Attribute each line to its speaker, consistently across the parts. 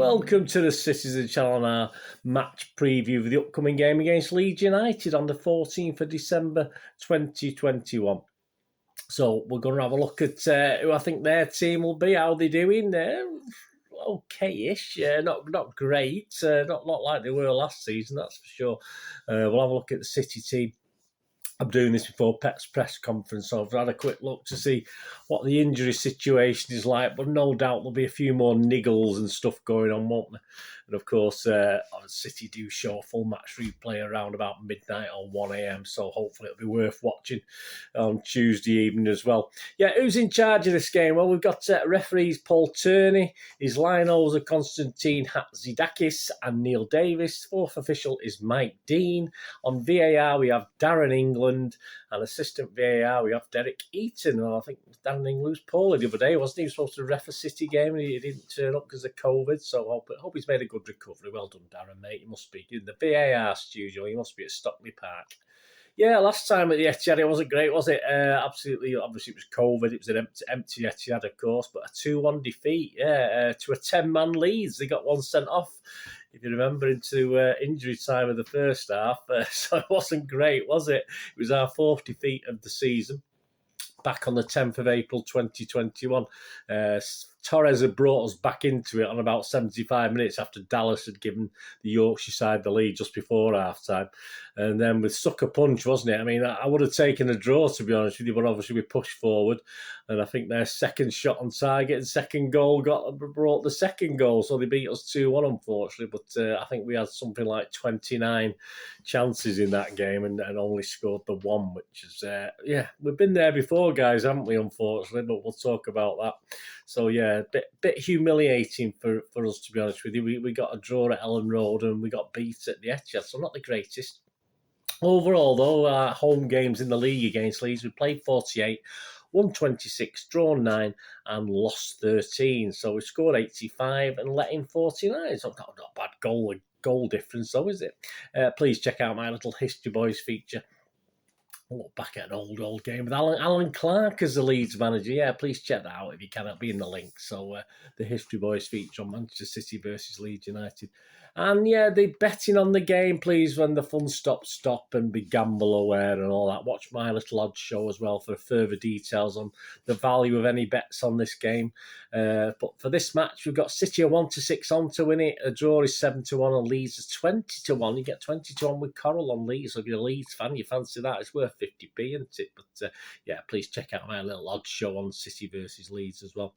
Speaker 1: Welcome to the Citizen Channel on our match preview of the upcoming game against Leeds United on the 14th of December 2021. So we're going to have a look at who I think their team will be, how they're doing. Okay-ish, not great, not like they were last season, that's for sure. We'll have a look at the City team. I'm doing this before Pep's press conference, so I've had a quick look to see what the injury situation is like, but no doubt there'll be a few more niggles and stuff going on, won't there? And of course, City do show a full match replay around about midnight or 1 a.m, so hopefully it'll be worth watching on Tuesday evening as well. Yeah, who's in charge of this game? Well, we've got referees Paul Turney, his linos are Konstantin Hatzidakis and Neil Davis. Fourth official is Mike Dean. On VAR, we have Darren England, and assistant VAR, we have Derek Eaton. And I think Darren England was poorly the other day, wasn't he? He was supposed to ref a City game and he didn't turn up because of COVID, so I hope he's made a good recovery. Well done, Darren, mate. You must be in the VAR studio. You must be at Stockley Park. Yeah, last time at the ETIHAD, it wasn't great, was it? Absolutely, obviously it was COVID. It was an empty ETIHAD, of course, but a 2-1 defeat, to a 10-man Leeds. They got one sent off, if you remember, into injury time of the first half. So it wasn't great, was it? It was our fourth defeat of the season. Back on the 10th of April 2021. Torres had brought us back into it on about 75 minutes after Dallas had given the Yorkshire side the lead just before half-time. And then with sucker punch, wasn't it? I mean, I would have taken a draw, to be honest with you, but obviously we pushed forward. And I think their second shot on target and second goal brought the second goal. So they beat us 2-1, unfortunately. But I think we had something like 29 chances in that game and only scored the one, which is, we've been there before, guys, haven't we, unfortunately? But we'll talk about that. So, yeah, a bit humiliating for us, to be honest with you. We got a draw at Ellen Road and we got beat at the ETIHAD, so not the greatest. Overall, though, our home games in the league against Leeds, we played 48, won 26, drawn 9 and lost 13. So we scored 85 and let in 49. So not a bad goal difference, though, is it? Please check out my little History Boys feature. Look back at an old game with Alan Clark as the Leeds manager. Yeah, please check that out if you can. It'll be in the link. So the History Boys feature on Manchester City versus Leeds United. And yeah, the betting on the game, please, when the fun stop and be gamble aware and all that. Watch my little odds show as well for further details on the value of any bets on this game. But for this match, we've got City are 1-6 on to win it. A draw is 7-1 and Leeds is 20-1. You get 20-1 with Coral on Leeds. So if you're a Leeds fan, you fancy that. It's worth 50p, isn't it? But yeah, please check out my little odds show on City versus Leeds as well.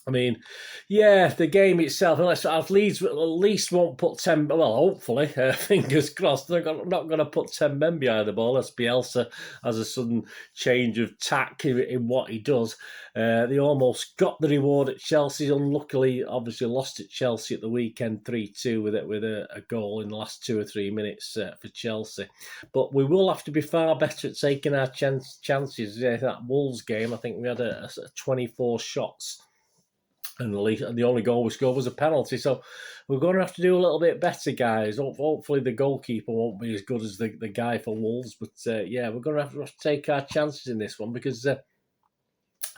Speaker 1: I mean, yeah, the game itself, unless Leeds at least won't put 10, well, hopefully, fingers crossed, they're not going to put 10 men behind the ball. That's Bielsa has a sudden change of tack in what he does. They almost got the reward at Chelsea. Unluckily, obviously lost at Chelsea at the weekend 3-2 with a goal in the last 2 or 3 minutes for Chelsea. But we will have to be far better at taking our chances. That Wolves game, I think we had a 24 shots. And the only goal we scored was a penalty. So we're going to have to do a little bit better, guys. Hopefully the goalkeeper won't be as good as the guy for Wolves. But yeah, we're going to have to take our chances in this one because it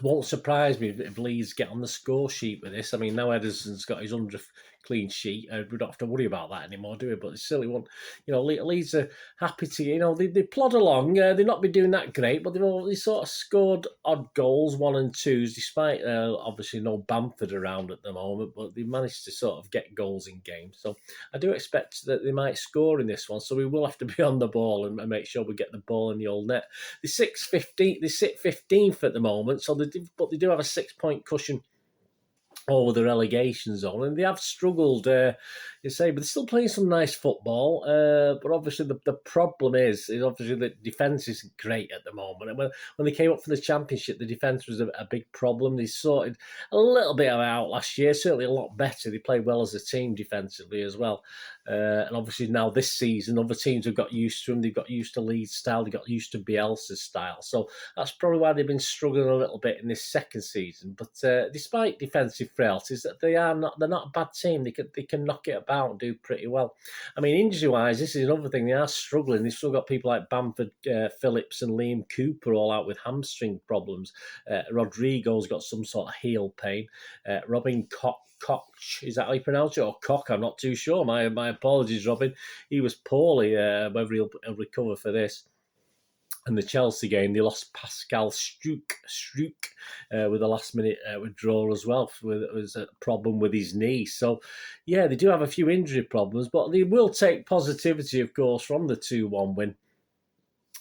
Speaker 1: won't surprise me if Leeds get on the score sheet with this. I mean, now Ederson's got his 100th clean sheet. We don't have to worry about that anymore, do we? But they still want, Leeds are happy to, they plod along. They've not been doing that great, but they sort of scored odd goals, 1 and 2s, despite obviously no Bamford around at the moment, but they managed to sort of get goals in games. So I do expect that they might score in this one. So we will have to be on the ball and make sure we get the ball in the old net. They sit 15th at the moment, so they do have a 6-point cushion over the relegation zone, and they have struggled, but they're still playing some nice football. But obviously, the problem is obviously the defence isn't great at the moment. And when they came up for the Championship, the defence was a big problem. They sorted a little bit of it out last year, certainly a lot better. They played well as a team defensively as well. And obviously now this season, other teams have got used to them. They've got used to Leeds style. They got used to Bielsa's style. So that's probably why they've been struggling a little bit in this second season. But despite defensive frailties that they're not a bad team. They can knock it about and do pretty well. I mean, injury-wise, this is another thing. They are struggling. They've still got people like Bamford Phillips and Liam Cooper all out with hamstring problems. Rodrigo's got some sort of heel pain. Robin Koch, is that how you pronounce it? Or Koch, I'm not too sure. My apologies, Robin. He was poorly, whether he'll recover for this. And the Chelsea game, they lost Pascal Struijk with a last-minute withdrawal as well. It was a problem with his knee. So, yeah, they do have a few injury problems, but they will take positivity, of course, from the 2-1 win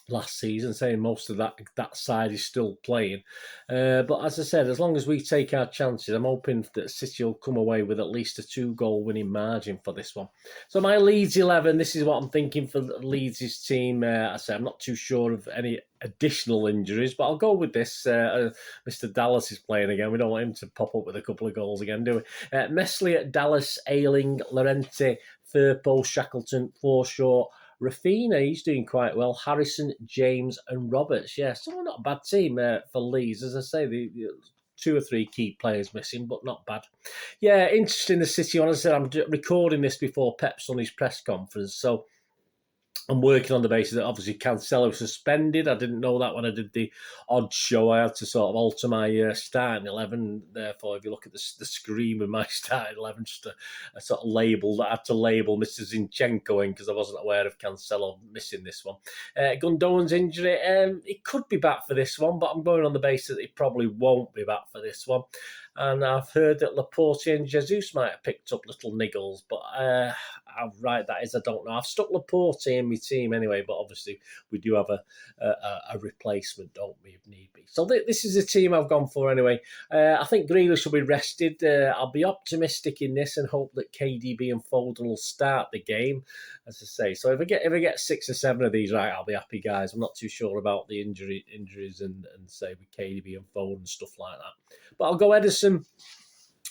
Speaker 1: last season, saying most of that side is still playing. But as I said, as long as we take our chances, I'm hoping that City will come away with at least a 2-goal winning margin for this one. So my Leeds 11, this is what I'm thinking for Leeds' team. I say I'm not too sure of any additional injuries, but I'll go with this. Mr. Dallas is playing again. We don't want him to pop up with a couple of goals again, do we? Meslier, Dallas, Ayling, Llorente, Firpo, Shackleton, Forshaw, Rafinha, he's doing quite well. Harrison, James and Roberts. Yeah, still not a bad team for Leeds. As I say, the 2 or 3 key players missing, but not bad. Yeah, interesting, the City one. As I said, I'm recording this before Pep's on his press conference, so I'm working on the basis that obviously Cancelo was suspended. I didn't know that when I did the odd show. I had to sort of alter my starting 11. Therefore, if you look at the screen with my starting 11, just a sort of label that I had to label Mr. Zinchenko in because I wasn't aware of Cancelo missing this one. Gundogan's injury, he could be back for this one, but I'm going on the basis that he probably won't be back for this one. And I've heard that Laporte and Jesus might have picked up little niggles, but how right that is, I don't know. I've stuck Laporte in my team anyway, but obviously we do have a replacement, don't we, if need be. So this is the team I've gone for anyway. I think Grealish will be rested. I'll be optimistic in this and hope that KDB and Foden will start the game, as I say. So if I get 6 or 7 of these right, I'll be happy, guys. I'm not too sure about the injuries and say with KDB and Foden and stuff like that. But I'll go Edison.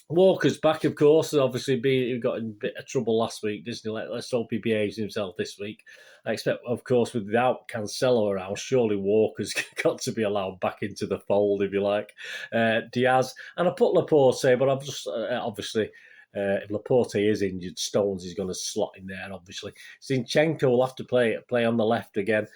Speaker 1: Walker's back, of course. Obviously, he got in a bit of trouble last week, didn't he? Let's hope he behaves himself this week. I expect, of course, without Cancelo around, surely Walker's got to be allowed back into the fold, if you like. Diaz, and I put Laporte, but I've just obviously. If Laporte is injured, Stones is going to slot in there, obviously. Zinchenko will have to play on the left again.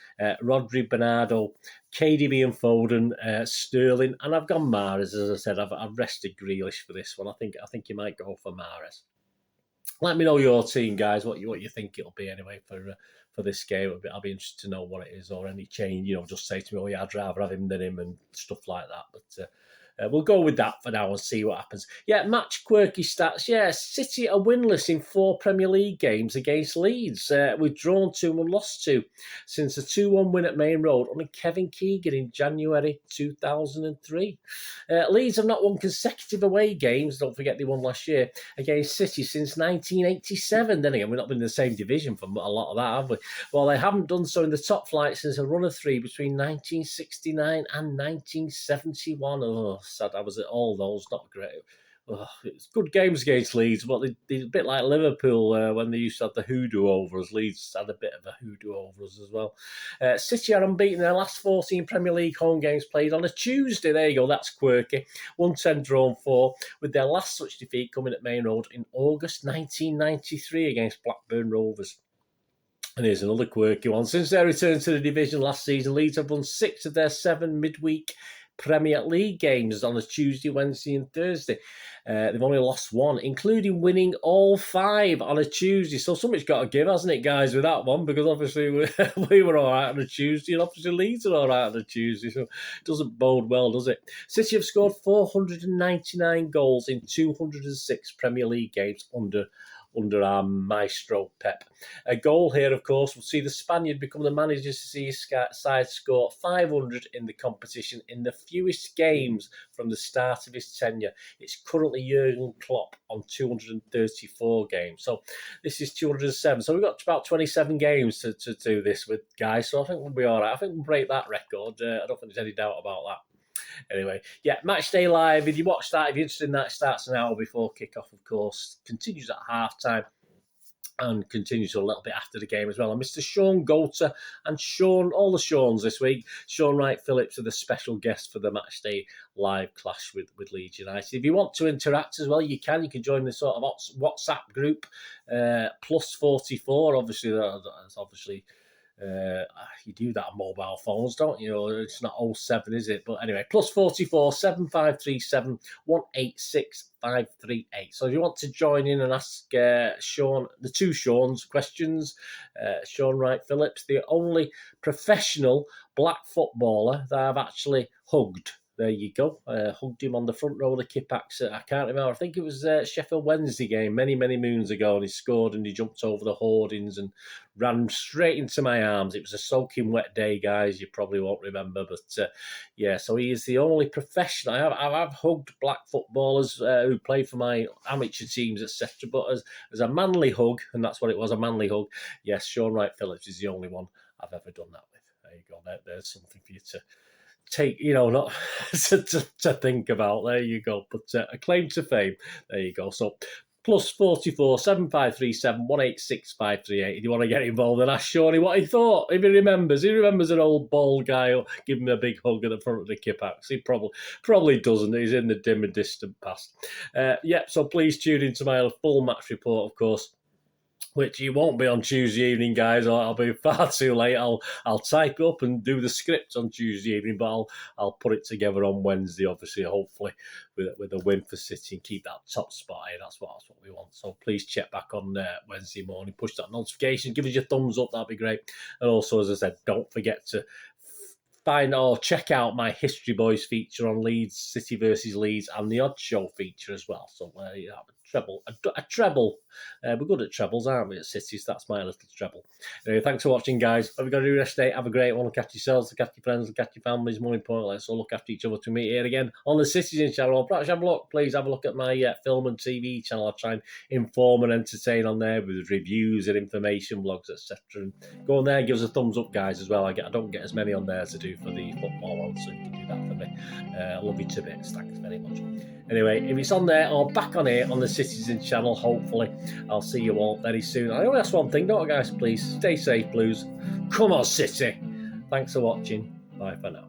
Speaker 1: Rodri, Bernardo, KDB and Foden, Sterling, and I've gone Mahrez, as I said. I've rested Grealish for this one. I think you might go for Mahrez. Let me know your team, guys, what you think it'll be anyway for this game. I'll be interested to know what it is or any change. Just say to me, oh yeah, I'd rather have him than him and stuff like that. But we'll go with that for now and see what happens. Yeah, match quirky stats. Yeah, City are winless in 4 Premier League games against Leeds. We've drawn 2 and lost 2 since a 2-1 win at Main Road under Kevin Keegan in January 2003. Leeds have not won consecutive away games, don't forget they won last year, against City since 1987. Then again, we've not been in the same division for a lot of that, have we? Well, they haven't done so in the top flight since a run of 3 between 1969 and 1971. Oh, sad. I was at all those. Not great. Oh, it's good games against Leeds, but they're a bit like Liverpool when they used to have the hoodoo over us. Leeds had a bit of a hoodoo over us as well. City are unbeaten in their last 14 Premier League home games played on a Tuesday. There you go, that's quirky. 1-10 drawn 4, with their last such defeat coming at Main Road in August 1993 against Blackburn Rovers. And here's another quirky one. Since their return to the division last season, Leeds have won 6 of their 7 midweek Premier League games on a Tuesday, Wednesday and Thursday. They've only lost 1, including winning all 5 on a Tuesday. So something's got to give, hasn't it, guys, with that one? Because obviously we were all right on a Tuesday and obviously Leeds are all right on a Tuesday. So it doesn't bode well, does it? City have scored 499 goals in 206 Premier League games under our maestro Pep. A goal here, of course, will see the Spaniard become the manager to see his side score 500 in the competition in the fewest games from the start of his tenure. It's currently Jurgen Klopp on 234 games. So this is 207. So we've got about 27 games to do this with, guys. So I think we'll be all right. I think we'll break that record. I don't think there's any doubt about that. Anyway, yeah, Match Day Live. If you watch that, if you're interested in that, it starts an hour before kick-off, of course. Continues at half-time. and continues a little bit after the game as well. And Mr. Sean Goulter and all the Seans this week. Sean Wright Phillips are the special guest for the matchday live clash with Leeds United. If you want to interact as well, you can join the sort of WhatsApp group, +44. Obviously, that's obviously. You do that on mobile phones, don't you? It's not 07, is it? But anyway, +44 7537 186 538. So if you want to join in and ask Sean, the two Seans, questions, Sean Wright Phillips, the only professional black footballer that I've actually hugged. There you go. Hugged him on the front row of the Kippax. I can't remember. I think it was Sheffield Wednesday game many moons ago, and he scored and he jumped over the hoardings and ran straight into my arms. It was a soaking wet day, guys. You probably won't remember, but yeah. So he is the only professional. I've hugged black footballers who play for my amateur teams, etc. But as a manly hug, and that's what it was, a manly hug. Yes, Sean Wright Phillips is the only one I've ever done that with. There you go. There's something for you to take, not to think about. There you go. But a claim to fame. There you go. So +44 7537 186 538. If you want to get involved and ask Shawnee what he thought, if he remembers an old bald guy giving him a big hug at the front of the Kippax. He probably doesn't. He's in the dim and distant past. So please tune into my full match report, of course, which it won't be on Tuesday evening, guys, or I'll be far too late. I'll type up and do the script on Tuesday evening, but I'll put it together on Wednesday, obviously, hopefully, with a win for City and keep that top spot here. That's what we want. So please check back on Wednesday morning, push that notification, give us your thumbs up, that'd be great. And also, as I said, don't forget to find or check out my History Boys feature on Leeds, City versus Leeds, and the Odd Show feature as well. So a treble. We're good at trebles, aren't we, at City? So that's my little treble. Anyway, thanks for watching, guys. Have you got a good rest day? Have a great one. Look after yourselves, look after your friends, look after your families. More importantly, let's all look after each other to meet here again on the Citizen channel. Perhaps please have a look at my film and TV channel. I'll try and inform and entertain on there with reviews and information, blogs, etc. And go on there, give us a thumbs up, guys, as well. I don't get as many on there as I do for the football one, so you can do that for me. I love you to bits. Thanks very much. Anyway, if it's on there or back on here on the Citizen channel, hopefully, I'll see you all very soon. I only ask one thing, don't I, guys? Please stay safe, Blues. Come on, City. Thanks for watching. Bye for now.